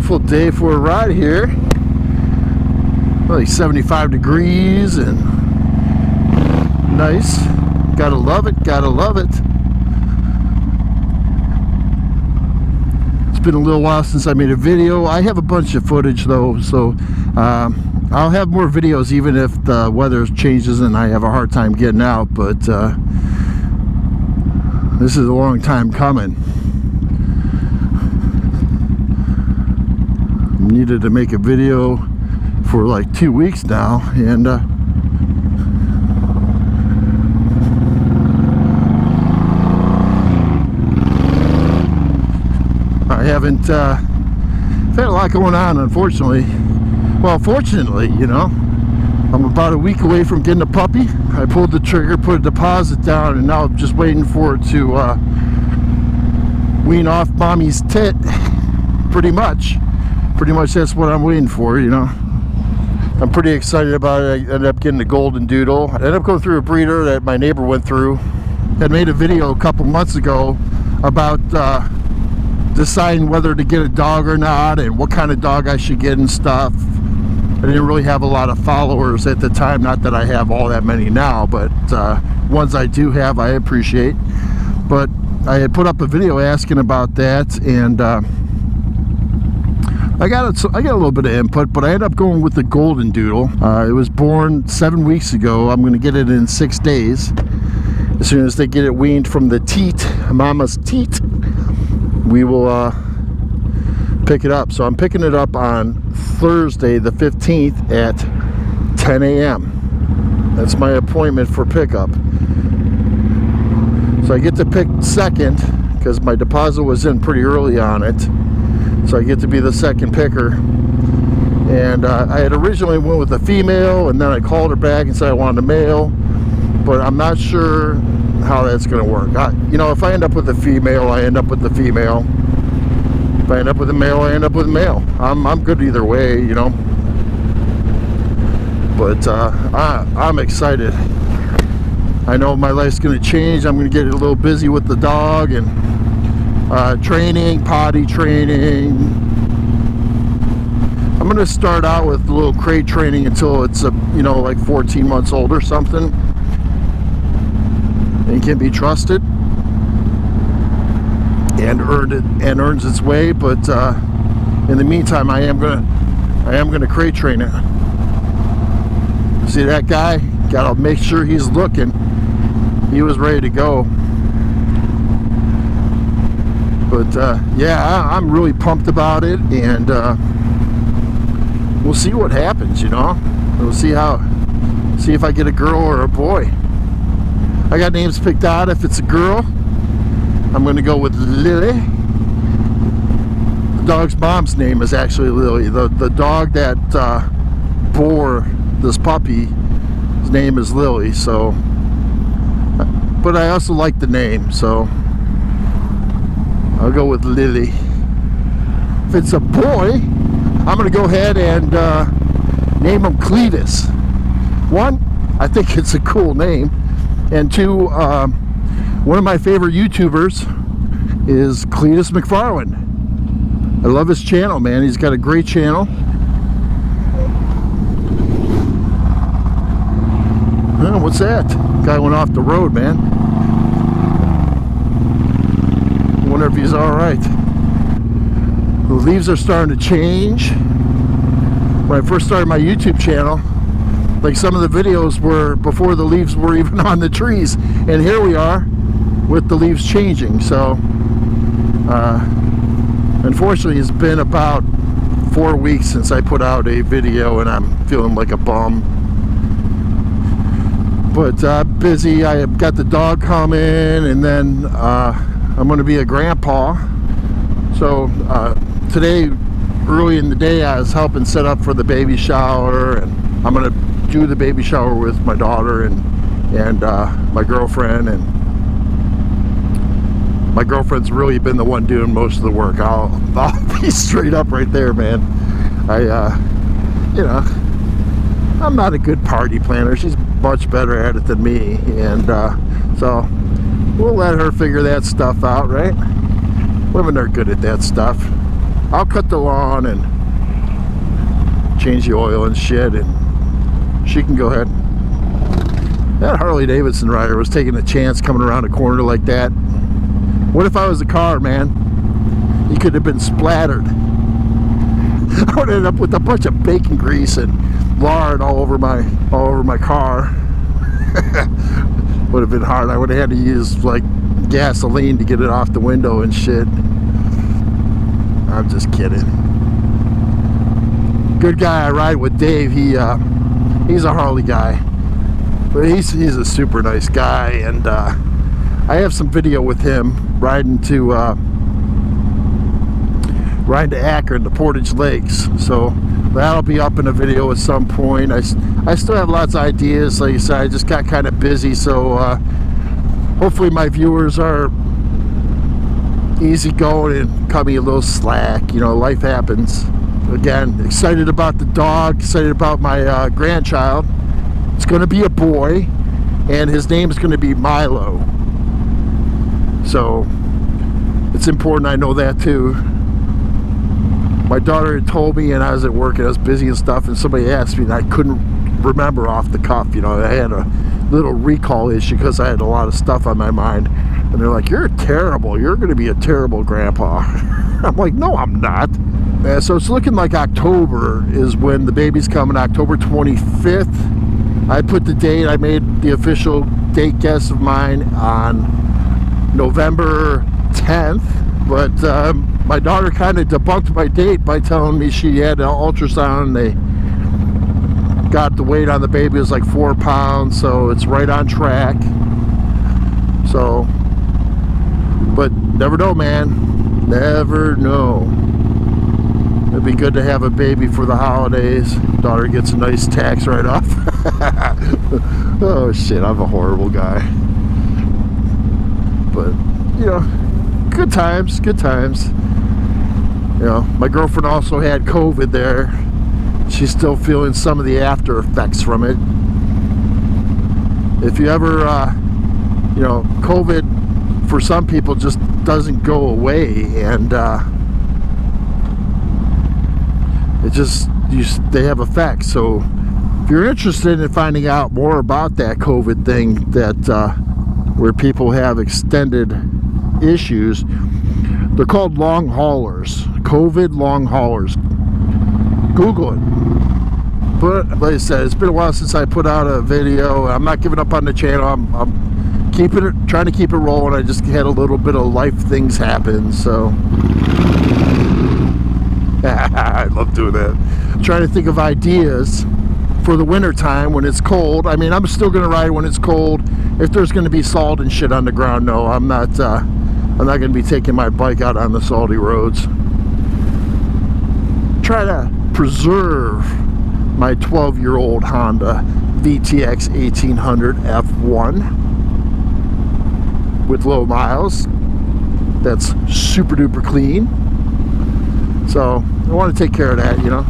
Beautiful day for a ride here. Like 75 degrees and nice. Gotta love it, gotta love it. It's been a little while since I made a video. I have a bunch of footage though, so I'll have more videos even if the weather changes and I have a hard time getting out, but this is a long time coming. Needed to make a video for like 2 weeks now, and I haven't had a lot going on, unfortunately. Well, fortunately, you know, I'm about a week away from getting a puppy. I pulled the trigger, put a deposit down, and now I'm just waiting for it to wean off mommy's tit. Pretty much that's what I'm waiting for, you know. I'm pretty excited about it. I ended up getting a golden doodle. I ended up going through a breeder that my neighbor went through. I made a video a couple months ago about deciding whether to get a dog or not and what kind of dog I should get and stuff. I didn't really have a lot of followers at the time, not that I have all that many now, but ones I do have I appreciate. But I had put up a video asking about that, and I got a little bit of input, but I ended up going with the golden doodle. It was born 7 weeks ago. I'm going to get it in 6 days. As soon as they get it weaned from the teat, mama's teat, we will pick it up. So I'm picking it up on Thursday the 15th at 10 a.m. That's my appointment for pickup. So I get to pick second because my deposit was in pretty early on it. So I get to be the second picker. And I had originally went with a female, and then I called her back and said I wanted a male, but I'm not sure how that's going to work. You know, if I end up with a female, I end up with the female. If I end up with a male, I end up with a male. I'm good either way, you know. But I'm excited. I know my life's going to change. I'm going to get a little busy with the dog and training, potty training. I'm going to start out with a little crate training until it's you know, like 14 months old or something, and can be trusted and earns its way. But in the meantime, I am gonna crate train it. See that guy? Gotta make sure he's looking. He was ready to go. But yeah, I'm really pumped about it, and we'll see what happens, you know. We'll see if I get a girl or a boy. I got names picked out. If it's a girl, I'm going to go with Lily. The dog's mom's name is actually Lily. The dog that bore this puppy, his name is Lily. So, but I also like the name, so I'll go with Lily. If it's a boy, I'm going to go ahead and name him Cletus. One, I think it's a cool name. And two, one of my favorite YouTubers is Cletus McFarland. I love his channel, man. He's got a great channel. Oh, what's that? Guy went off the road, man. I wonder if he's all right. The leaves are starting to change. When I first started my YouTube channel, like, some of the videos were before the leaves were even on the trees, and here we are with the leaves changing. So unfortunately, it's been about 4 weeks since I put out a video, and I'm feeling like a bum. But busy. I have got the dog coming, and then I'm going to be a grandpa. So today, early in the day, I was helping set up for the baby shower, and I'm going to do the baby shower with my daughter and my girlfriend. And my girlfriend's really been the one doing most of the work. I'll be straight up right there, man. You know, I'm not a good party planner. She's much better at it than me, and so we'll let her figure that stuff out, right? Women are good at that stuff. I'll cut the lawn and change the oil and shit, and she can go ahead. That Harley Davidson rider was taking a chance coming around a corner like that. What if I was a car, man? He could have been splattered. I would end up with a bunch of bacon grease and lard all over my car. Would have been hard. I would have had to use like gasoline to get it off the window and shit. I'm just kidding. Good guy I ride with, Dave. He's a Harley guy, but he's a super nice guy, and I have some video with him riding to Akron, the Portage Lakes. So that'll be up in a video at some point. I still have lots of ideas. Like I said, I just got kind of busy, so hopefully my viewers are easygoing and cut me a little slack. You know, life happens. Again, excited about the dog, excited about my grandchild. It's going to be a boy, and his name is going to be Milo. So it's important I know that too. My daughter had told me, and I was at work and I was busy and stuff, and somebody asked me and I couldn't remember off the cuff. You know, I had a little recall issue because I had a lot of stuff on my mind, and they're like, you're terrible, you're going to be a terrible grandpa. I'm like, no, I'm not. So it's looking like October is when the baby's coming, October 25th. I put the date, I made the official date guess of mine on November 10th, but my daughter kind of debunked my date by telling me she had an ultrasound, and they got the weight on the baby was like 4 pounds, so it's right on track. So, but never know, man, never know. It'd be good to have a baby for the holidays. Daughter gets a nice tax write-off. Oh shit, I'm a horrible guy. But, you know, good times, good times. You know, my girlfriend also had COVID there. She's still feeling some of the after effects from it. If you ever, you know, COVID for some people just doesn't go away, and it just, they have effects. So if you're interested in finding out more about that COVID thing, that where people have extended issues, they're called long haulers. COVID long haulers. Google it. But like I said, it's been a while since I put out a video. I'm not giving up on the channel. I'm keeping it, trying to keep it rolling. I just had a little bit of life things happen, so I love doing that. I'm trying to think of ideas for the winter time when it's cold. I mean, I'm still gonna ride when it's cold. If there's gonna be salt and shit on the ground, no, I'm not gonna be taking my bike out on the salty roads. Try to preserve my 12-year-old Honda VTX 1800 F1 with low miles. That's super duper clean. So I want to take care of that, you know.